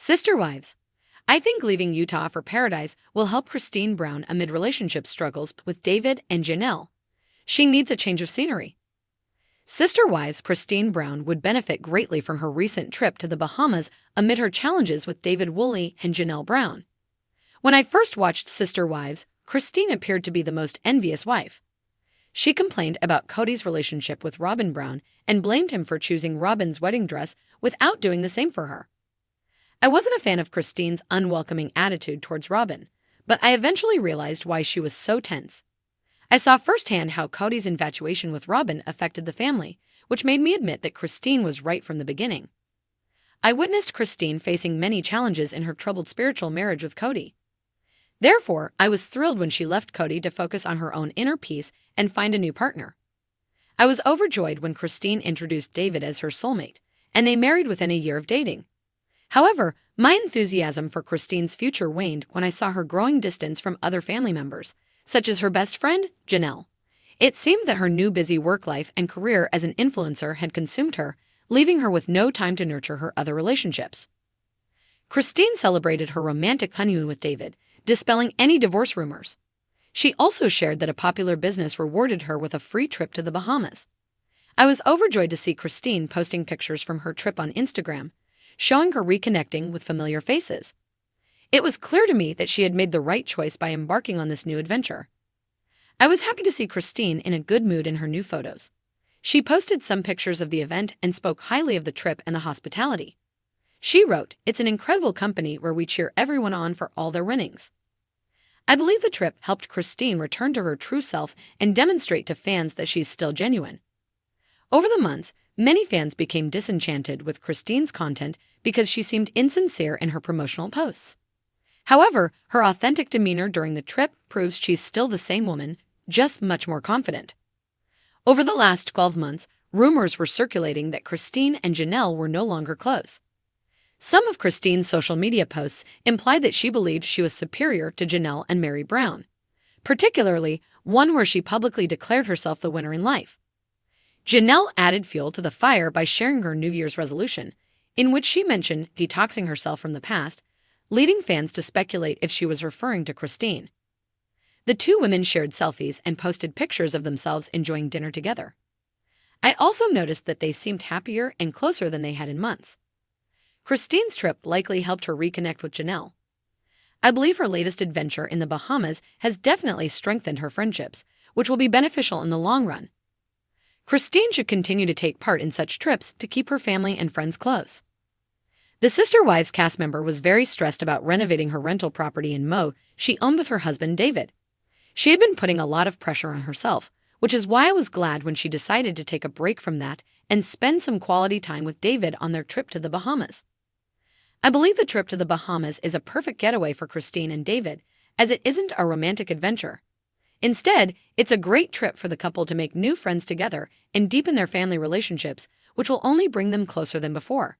Sister Wives. I think leaving Utah for paradise will help Cristin Brown amid relationship struggles with David and Janelle. She needs a change of scenery. Sister Wives Cristin Brown would benefit greatly from her recent trip to the Bahamas amid her challenges with David Woolley and Janelle Brown. When I first watched Sister Wives, Cristin appeared to be the most envious wife. She complained about Cody's relationship with Robin Brown and blamed him for choosing Robin's wedding dress without doing the same for her. I wasn't a fan of Cristin's unwelcoming attitude towards Robin, but I eventually realized why she was so tense. I saw firsthand how Cody's infatuation with Robin affected the family, which made me admit that Cristin was right from the beginning. I witnessed Cristin facing many challenges in her troubled spiritual marriage with Cody. Therefore, I was thrilled when she left Cody to focus on her own inner peace and find a new partner. I was overjoyed when Cristin introduced David as her soulmate, and they married within a year of dating. However, my enthusiasm for Cristin's future waned when I saw her growing distance from other family members, such as her best friend, Janelle. It seemed that her new busy work life and career as an influencer had consumed her, leaving her with no time to nurture her other relationships. Cristin celebrated her romantic honeymoon with David, dispelling any divorce rumors. She also shared that a popular business rewarded her with a free trip to the Bahamas. I was overjoyed to see Cristin posting pictures from her trip on Instagram, showing her reconnecting with familiar faces. It was clear to me that she had made the right choice by embarking on this new adventure. I was happy to see Cristin in a good mood in her new photos. She posted some pictures of the event and spoke highly of the trip and the hospitality. She wrote, "It's an incredible company where we cheer everyone on for all their winnings." I believe the trip helped Cristin return to her true self and demonstrate to fans that she's still genuine. Over the months, many fans became disenchanted with Cristin's content because she seemed insincere in her promotional posts. However, her authentic demeanor during the trip proves she's still the same woman, just much more confident. Over the last 12 months, rumors were circulating that Cristin and Janelle were no longer close. Some of Cristin's social media posts implied that she believed she was superior to Janelle and Mary Brown, particularly one where she publicly declared herself the winner in life. Janelle added fuel to the fire by sharing her New Year's resolution, in which she mentioned detoxing herself from the past, leading fans to speculate if she was referring to Cristin. The two women shared selfies and posted pictures of themselves enjoying dinner together. I also noticed that they seemed happier and closer than they had in months. Cristin's trip likely helped her reconnect with Janelle. I believe her latest adventure in the Bahamas has definitely strengthened her friendships, which will be beneficial in the long run. Cristin should continue to take part in such trips to keep her family and friends close. The Sister Wives cast member was very stressed about renovating her rental property in Mo she owned with her husband David. She had been putting a lot of pressure on herself, which is why I was glad when she decided to take a break from that and spend some quality time with David on their trip to the Bahamas. I believe the trip to the Bahamas is a perfect getaway for Cristin and David, as it isn't a romantic adventure. Instead, it's a great trip for the couple to make new friends together and deepen their family relationships, which will only bring them closer than before.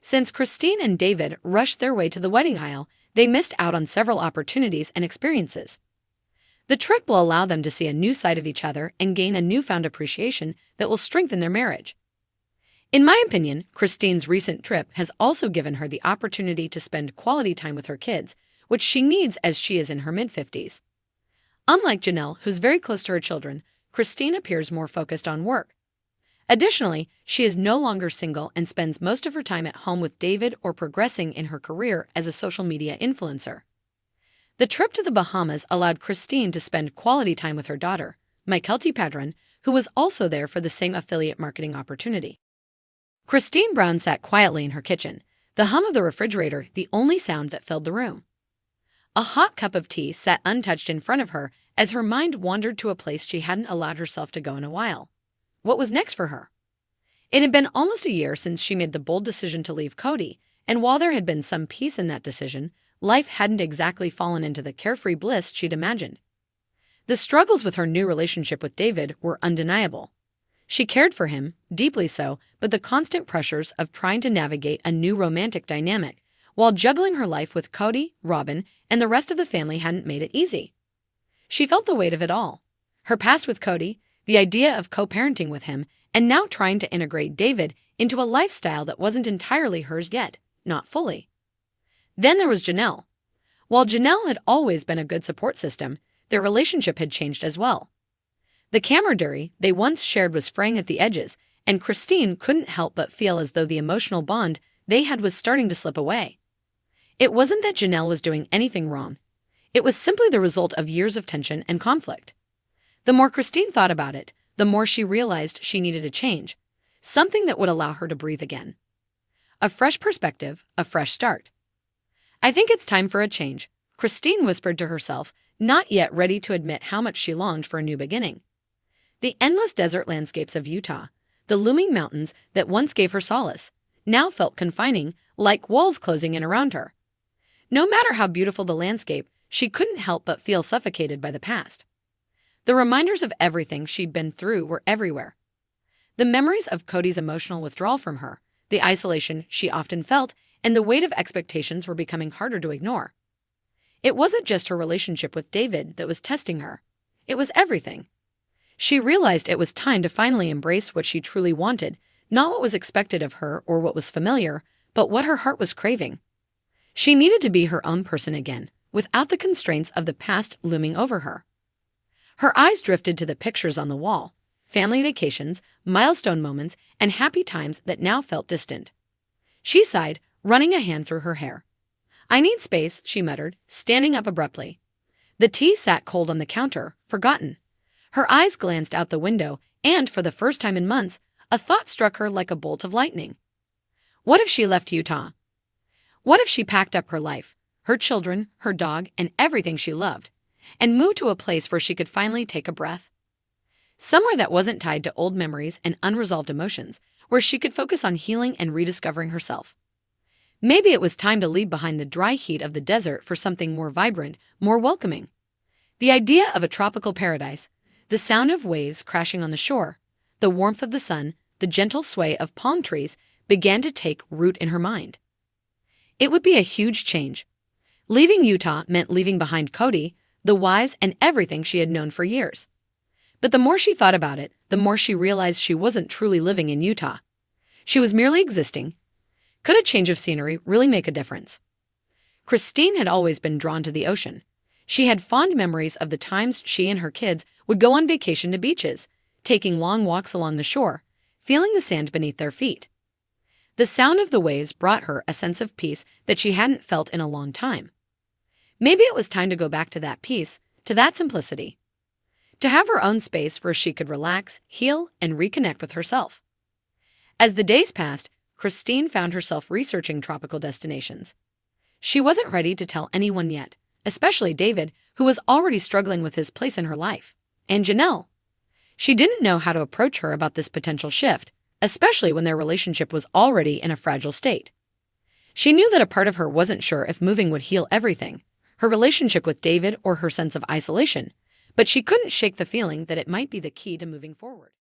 Since Cristin and David rushed their way to the wedding aisle, they missed out on several opportunities and experiences. The trip will allow them to see a new side of each other and gain a newfound appreciation that will strengthen their marriage. In my opinion, Cristin's recent trip has also given her the opportunity to spend quality time with her kids, which she needs as she is in her mid-50s. Unlike Janelle, who's very close to her children, Cristin appears more focused on work. Additionally, she is no longer single and spends most of her time at home with David or progressing in her career as a social media influencer. The trip to the Bahamas allowed Cristin to spend quality time with her daughter, Mykelti Padron, who was also there for the same affiliate marketing opportunity. Cristin Brown sat quietly in her kitchen, the hum of the refrigerator the only sound that filled the room. A hot cup of tea sat untouched in front of her as her mind wandered to a place she hadn't allowed herself to go in a while. What was next for her? It had been almost a year since she made the bold decision to leave Cody, and while there had been some peace in that decision, life hadn't exactly fallen into the carefree bliss she'd imagined. The struggles with her new relationship with David were undeniable. She cared for him, deeply so, but the constant pressures of trying to navigate a new romantic dynamic while juggling her life with Cody, Robin, and the rest of the family hadn't made it easy. She felt the weight of it all. Her past with Cody, the idea of co-parenting with him, and now trying to integrate David into a lifestyle that wasn't entirely hers yet, not fully. Then there was Janelle. While Janelle had always been a good support system, their relationship had always been a good support system, their relationship had changed as well. The camaraderie they once shared was fraying at the edges, and Cristin couldn't help but feel as though the emotional bond they had was starting to slip away. It wasn't that Janelle was doing anything wrong. It was simply the result of years of tension and conflict. The more Cristin thought about it, the more she realized she needed a change, something that would allow her to breathe again. A fresh perspective, a fresh start. I think it's time for a change, Cristin whispered to herself, not yet ready to admit how much she longed for a new beginning. The endless desert landscapes of Utah, the looming mountains that once gave her solace, now felt confining, like walls closing in around her. No matter how beautiful the landscape, she couldn't help but feel suffocated by the past. The reminders of everything she'd been through were everywhere. The memories of Cody's emotional withdrawal from her, the isolation she often felt, and the weight of expectations were becoming harder to ignore. It wasn't just her relationship with David that was testing her. It was everything. She realized it was time to finally embrace what she truly wanted, not what was expected of her or what was familiar, but what her heart was craving. She needed to be her own person again, without the constraints of the past looming over her. Her eyes drifted to the pictures on the wall, family vacations, milestone moments, and happy times that now felt distant. She sighed, running a hand through her hair. "I need space," she muttered, standing up abruptly. The tea sat cold on the counter, forgotten. Her eyes glanced out the window, and for the first time in months, a thought struck her like a bolt of lightning. What if she left Utah? What if she packed up her life, her children, her dog, and everything she loved, and moved to a place where she could finally take a breath? Somewhere that wasn't tied to old memories and unresolved emotions, where she could focus on healing and rediscovering herself. Maybe it was time to leave behind the dry heat of the desert for something more vibrant, more welcoming. The idea of a tropical paradise, the sound of waves crashing on the shore, the warmth of the sun, the gentle sway of palm trees began to take root in her mind. It would be a huge change. Leaving Utah meant leaving behind Cody, the wives, and everything she had known for years. But the more she thought about it, the more she realized she wasn't truly living in Utah. She was merely existing. Could a change of scenery really make a difference? Cristin had always been drawn to the ocean. She had fond memories of the times she and her kids would go on vacation to beaches, taking long walks along the shore, feeling the sand beneath their feet. The sound of the waves brought her a sense of peace that she hadn't felt in a long time. Maybe it was time to go back to that peace, to that simplicity. To have her own space where she could relax, heal, and reconnect with herself. As the days passed, Cristin found herself researching tropical destinations. She wasn't ready to tell anyone yet, especially David, who was already struggling with his place in her life, and Janelle. She didn't know how to approach her about this potential shift, especially when their relationship was already in a fragile state. She knew that a part of her wasn't sure if moving would heal everything, her relationship with David or her sense of isolation, but she couldn't shake the feeling that it might be the key to moving forward.